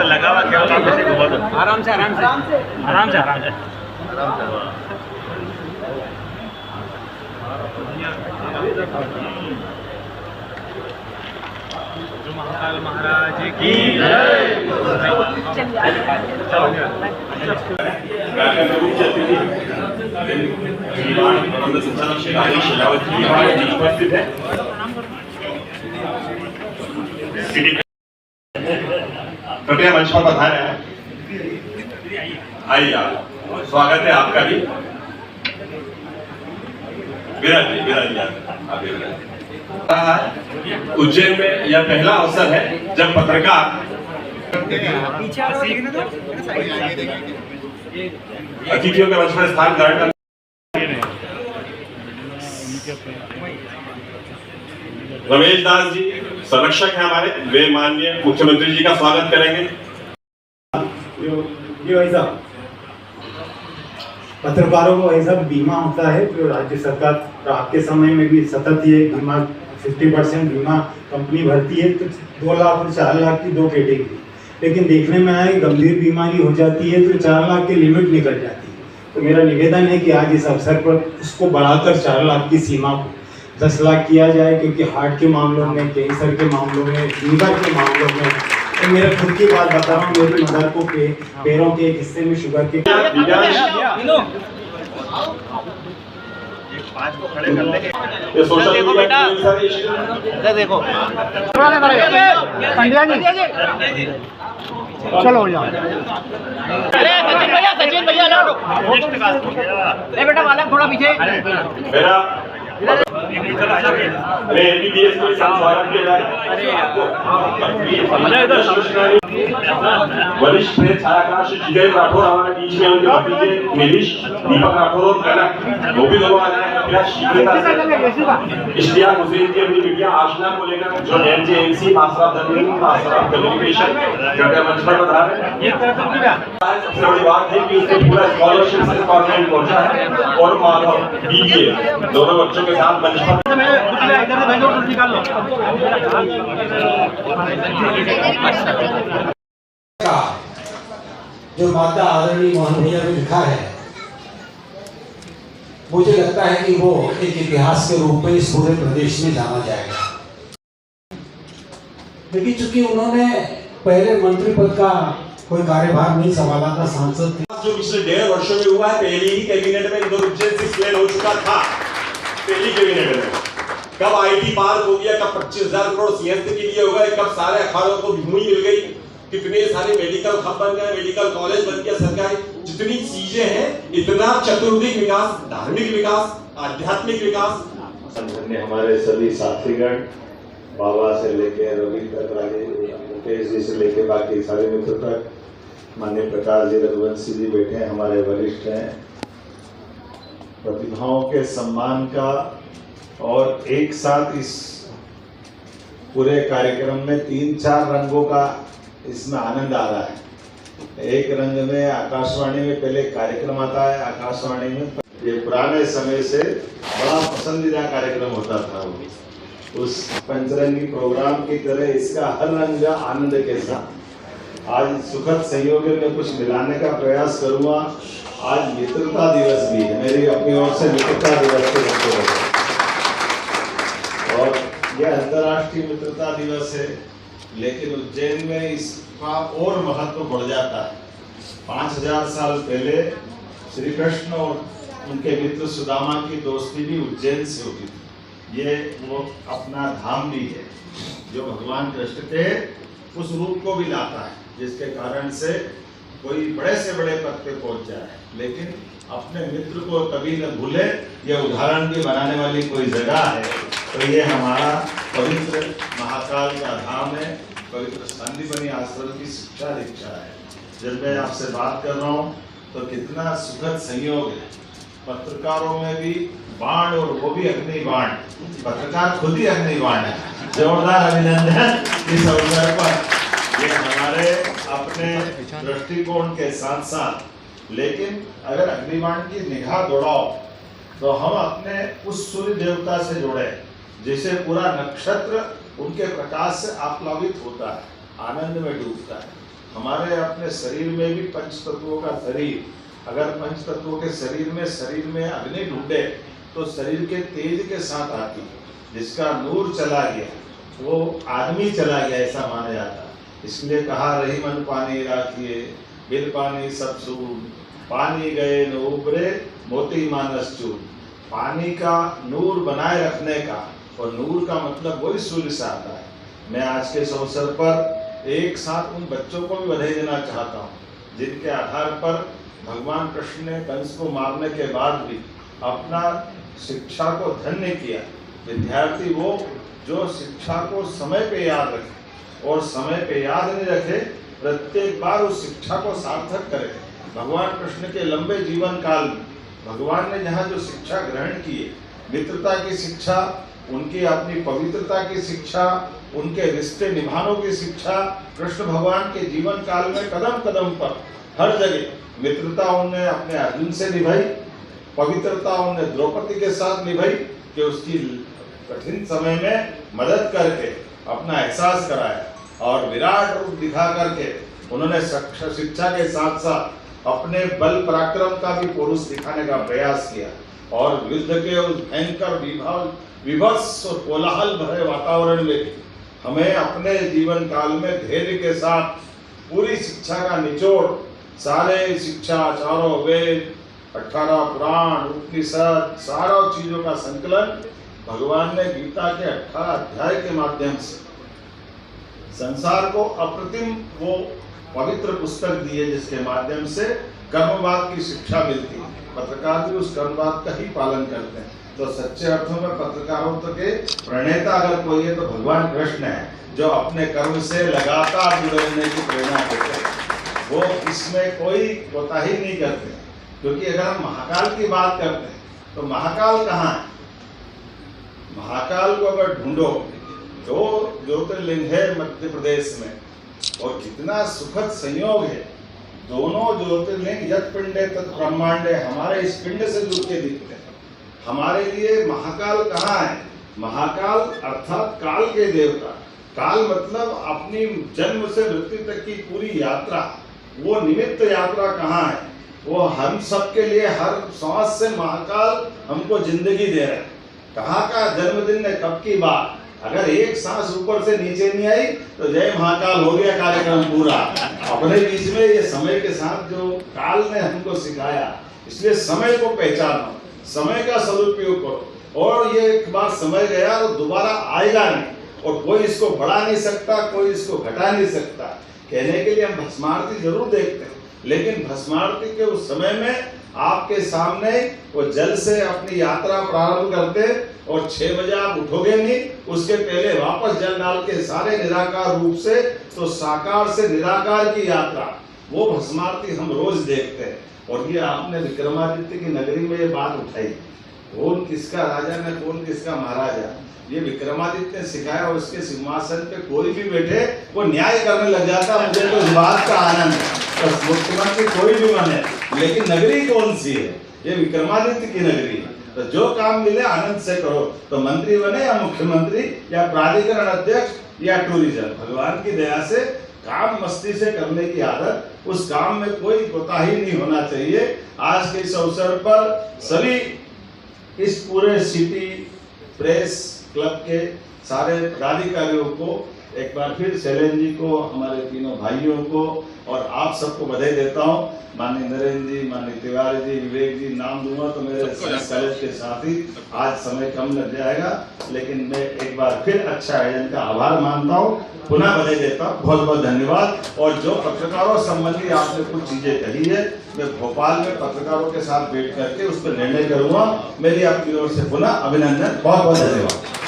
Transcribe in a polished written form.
लगा हुआ क्या आराम से आराम से आराम से आराम से महाकाल महाराज की उपस्थित है। कृपया मंच पर पधारे हैं। आइए आप, स्वागत है आपका भी। विराज जी उज्जैन में यह पहला अवसर है जब पत्रकार अतिथियों के मंच पर स्थान ग्रहण कर। रमेश दास जी संरक्षक है हमारे, वे माननीय मुख्यमंत्री जी का स्वागत करेंगे। पत्रकारों को ऐसा बीमा होता है जो राज्य सरकार रात के समय में भी सतत ये बीमा 50% बीमा कंपनी भरती है, तो 2 लाख और 4 लाख की 2 कैटेगरी। लेकिन देखने में आए गंभीर बीमारी हो जाती है तो 4 लाख की लिमिट निकल जाती है। तो मेरा निवेदन है कि आज इस अवसर पर उसको बढ़ाकर 4 लाख की सीमा को 10 लाख किया जाए, क्योंकि हार्ट के मामलों में, कैंसर के मामलों में, लीवर के मामलों में, तो मेरा खुद की बात बता रहा हूँ, मेरी मदर को पैरों के एक हिस्से में शुगर के देखो बेटा, देखो चलो यार, अरे सचिन भैया लौटो बेटा, मालूम थोड़ा पीछे मेरा एमबीबीएस के स्वागत किया जाए। वरिष्ठ प्रेस छायाकार श्री जितेंद्र राठौर हमारे बीच में, उनके भतीजे नीलीश, दीपक राठौर और कनक, वो भी दोनों आ जाए। इश्तियाक हुसैन की अपनी मीडिया आशना को लेकर जो एनजेएमसी मास्टर ऑफ कम्युनिकेशन कृपया मंच पर पधारे। सबसे बड़ी बात है कि उसने पूरा स्कॉलरशिप से गवर्नमेंट पहुंचा है और माधव बीबीए दोनों बच्चों के साथ मंच पर जो माता आदरणीय मोहन भैया ने लिखा है, मुझे लगता है कि वो एक इतिहास के रूप में इस पूरे प्रदेश में जाना जाएगा। लेकिन चूंकि उन्होंने पहले मंत्री पद का कोई कार्यभार नहीं संभाला था, सांसद थे। जो पिछले 1.5 वर्षों में हुआ है, पहली ही कैबिनेट में इंदौर उज्जैन से प्लान हो चुका था। पहली कैबिनेट में कब आईटी पार्क हो गया, कब 25,000 करोड़ सीएसटी के लिए हो गए, कब सारे अखाड़ों को भूमि मिल गई, कितने सारे मेडिकल हब बन गए, मेडिकल कॉलेज बन गया सरकारी, जितनी चीजें हैं, इतना चतुर्दिक विकास, धार्मिक विकास, आध्यात्मिक विकास। संगठन ने हमारे सभी साथीगण, बाबा से लेकर रवि तक, मुकेश जी से लेकर बाकी सारे मित्र तक, माननीय प्रकाश जी, रघुवंशी जी बैठे हैं, हमारे वरिष्ठ हैं। प्रतिभाओं के सम्मान का और एक साथ इस पूरे कार्यक्रम में 3-4 रंगों का इसमें आनंद आ रहा है। एक रंग में आकाशवाणी में पहले कार्यक्रम आता है, आकाशवाणी में ये पुराने समय से बड़ा पसंदीदा कार्यक्रम होता था। उस पंचरंगी प्रोग्राम की तरह इसका हर रंग आनंद के साथ आज सुखद संयोग में कुछ मिलाने का प्रयास करूंगा। आज मित्रता दिवस भी है, मेरी अपनी ओर से मित्रता दिवस को और यह अंतर्राष्ट्रीय मित्रता दिवस है, लेकिन उज्जैन में इसका और महत्व बढ़ जाता है। 5000 साल पहले श्री कृष्ण और उनके मित्र सुदामा की दोस्ती भी उज्जैन से होती थी। ये वो अपना धाम भी है जो भगवान कृष्ण के उस रूप को भी लाता है, जिसके कारण से कोई बड़े से बड़े पद पे पहुंच जाए, लेकिन अपने मित्र को कभी न भूले। यह उदाहरण भी बनाने वाली कोई जगह है। तो ये हमारा पवित्र महाकाल का धाम है, पवित्र संदीपनी आश्रम की शिक्षा दीक्षा है। जब मैं आपसे बात कर रहा हूँ तो कितना सुखद संयोग है। पत्रकारों में भी बाण, और वो भी अग्नि बाण, पत्रकार खुद ही अग्नि बाण है। जोरदार अभिनंदन इस अवसर पर। ये हमारे अपने दृष्टिकोण के साथ साथ, लेकिन अगर अग्निबाण की निगाह दौड़ाओ तो हम अपने उस सूर्य देवता से जुड़े, जिसे पूरा नक्षत्र उनके प्रकाश से आप्लावित होता है, आनंद में डूबता है। हमारे अपने शरीर में भी पंच तत्वों का शरीर, अगर पंच तत्वों के शरीर में अग्नि ढूंढे तो शरीर के तेज के साथ आती है। जिसका नूर चला गया वो आदमी चला गया, ऐसा माना जाता है। इसलिए कहा रही मन पानी राखिए, बिन पानी सब सून, पानी गए न उबरे, मोती मानस चूर। पानी का नूर बनाए रखने का, और नूर का मतलब वही सूर्य से आता है। मैं आज के इस अवसर पर एक साथ उन बच्चों को भी बधाई देना चाहता हूँ, जिनके आधार पर भगवान कृष्ण ने कंस को मारने के बाद भी अपना शिक्षा को धन्य किया। विद्यार्थी वो जो शिक्षा को समय पे याद रखे, और समय पे याद नहीं रखे, प्रत्येक बार उस शिक्षा को सार्थक करे। भगवान कृष्ण के लंबे जीवन काल में भगवान ने जहाँ जो शिक्षा ग्रहण की है, मित्रता की शिक्षा, उनकी अपनी पवित्रता की शिक्षा, उनके रिश्ते निभाने की शिक्षा, कृष्ण भगवान के जीवन काल में कदम कदम पर हर जगह मित्रता उन्होंने अपने अर्जुन से निभाई, पवित्रता उन्होंने द्रौपदी के साथ निभाई, कि उसकी कठिन समय में मदद करके अपना एहसास कराया, और विराट रूप दिखा करके उन्होंने शिक्षा के साथ साथ अपने बल पराक्रम का भी पुरुष दिखाने का प्रयास किया। और युद्ध के उस भयंकर विभत्स और कोलाहल भरे वातावरण में हमें अपने जीवन काल में धैर्य के साथ पूरी शिक्षा का निचोड़, सारे शिक्षा, चारों वेद, 18 पुराण, उपनिषद, सारा चीजों का संकलन भगवान ने गीता के 18 अध्याय के माध्यम से संसार को अप्रतिम वो पवित्र पुस्तक दी है, जिसके माध्यम से कर्मवाद की शिक्षा मिलती है। पत्रकार भी उस कर्मवाद का ही पालन करते हैं। तो सच्चे अर्थों में पत्रकारिता के प्रणेता अगर कोई है तो भगवान कृष्ण है, जो अपने कर्म से लगातार जुड़े रहने की प्रेरणा देते हैं। वो इसमें कोई कोताही नहीं करते, क्योंकि अगर हम महाकाल की बात करते हैं तो महाकाल कहाँ है? महाकाल को अगर ढूंढो, जो ज्योतिर्लिंग है मध्य प्रदेश में, और कितना सुखद संयोग है, दोनों ज्योतिर्लिंग यत् पिंडे तत् ब्रह्मांडे, हमारे इस पिंड से जुड़ के दिखते हैं। हमारे लिए महाकाल कहाँ है? महाकाल अर्थात काल के देवता। काल मतलब अपनी जन्म से मृत्यु तक की पूरी यात्रा, वो निमित्त यात्रा कहाँ है? वो हम सबके लिए हर सांस से महाकाल हमको जिंदगी दे रहे हैं। कहाँ का जन्मदिन है, कब की बात? अगर एक सांस ऊपर से नीचे नहीं आई तो जय महाकाल हो गया कार्यक्रम पूरा। अपने बीच में ये समय के साथ जो काल ने हमको सिखाया, इसलिए समय को पहचानो, समय का सदुपयोग करो। और ये एक बार समय गया तो दोबारा आएगा नहीं, और कोई इसको बढ़ा नहीं सकता, कोई इसको घटा नहीं सकता। कहने के लिए हम भस्मारती जरूर देखते हैं, लेकिन भस्मारती के उस समय में आपके सामने वो जल से अपनी यात्रा प्रारंभ करते, और 6 बजे आप उठोगे नहीं, उसके पहले वापस जल डाल के सारे निराकार रूप से, तो साकार से निराकार की यात्रा, वो भस्मारती हम रोज देखते हैं। और ये आपने विक्रमादित्य की नगरी में ये बात उठाई, कौन किसका राजा ने कौन किसका महाराजा, ये विक्रमादित्य ने सिखाया। और उसके सिंहासन पे कोई भी बैठे वो न्याय करने लग जाता। मुझे तो इस बात का आनंद है, तो मुख्यमंत्री कोई भी बने, लेकिन नगरी कौन सी है? ये विक्रमादित्य की नगरी है। तो जो काम मिले आनंद से करो, तो मंत्री बने या मुख्यमंत्री या प्राधिकरण अध्यक्ष या टूरिज्म, भगवान की दया से काम मस्ती से करने की आदत, उस काम में कोई कोताही नहीं होना चाहिए। आज के इस अवसर पर सभी इस पूरे सिटी प्रेस क्लब के सारे पदाधिकारियों को एक बार फिर शैलेंद्र जी को, हमारे तीनों भाइयों को और आप सबको बधाई देता हूँ। माननीय नरेंद्र जी, माननीय तिवारी जी, विवेक जी, नाम दूंगा तो मेरे कॉलेज के साथी, आज समय कम लग जाएगा, लेकिन मैं एक बार फिर अच्छा आयोजन का आभार मानता हूँ, पुनः बधाई देता हूँ। बहुत बहुत धन्यवाद। और जो पत्रकारों संबंधी आपने कुछ चीजें कही है, मैं भोपाल में पत्रकारों के साथ बैठ करके उस पर निर्णय करूंगा। मेरी आपकी ओर से पुनः अभिनंदन, बहुत बहुत धन्यवाद।